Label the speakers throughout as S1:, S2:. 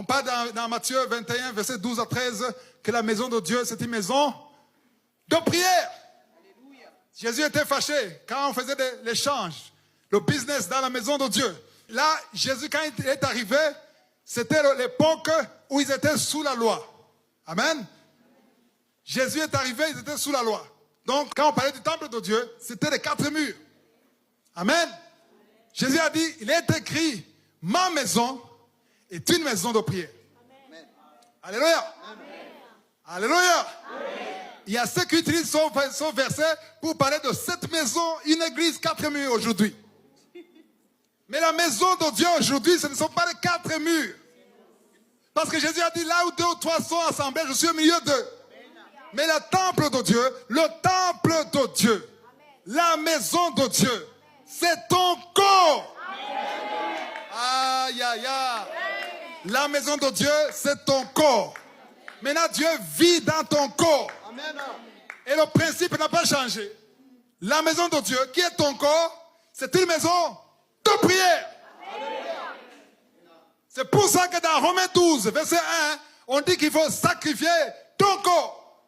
S1: On parle dans Matthieu 21, verset 12 à 13, que la maison de Dieu, c'est une maison de prière. Alléluia. Jésus était fâché quand on faisait l'échange, le business dans la maison de Dieu. Là, Jésus, quand il est arrivé, c'était l'époque où ils étaient sous la loi. Amen. Jésus est arrivé, ils étaient sous la loi. Donc, quand on parlait du temple de Dieu, c'était les 4 murs. Amen. Jésus a dit, il est écrit, ma maison est une maison de prière. Amen. Alléluia. Amen. Alléluia. Amen. Il y a ceux qui utilisent son verset pour parler de cette maison, une église 4 murs aujourd'hui. Mais la maison de Dieu aujourd'hui, ce ne sont pas les 4 murs. Parce que Jésus a dit, là où 2 ou 3 sont assemblés, je suis au milieu d'eux. Mais le temple de Dieu, la maison de Dieu, c'est ton corps. Aïe, aïe, aïe. La maison de Dieu, c'est ton corps. Maintenant, Dieu vit dans ton corps. Et le principe n'a pas changé. La maison de Dieu, qui est ton corps, c'est une maison de prière. C'est pour ça que dans Romains 12, verset 1, on dit qu'il faut sacrifier ton corps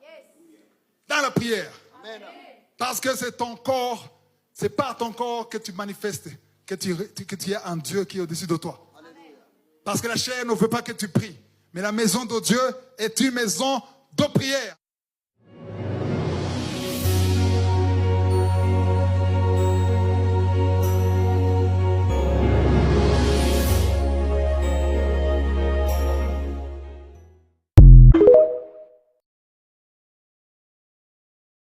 S1: dans la prière. Parce que c'est ton corps, c'est par ton corps que tu manifestes, que tu es un Dieu qui est au-dessus de toi. Parce que la chair ne veut pas que tu pries. Mais la maison de Dieu est une maison de prière.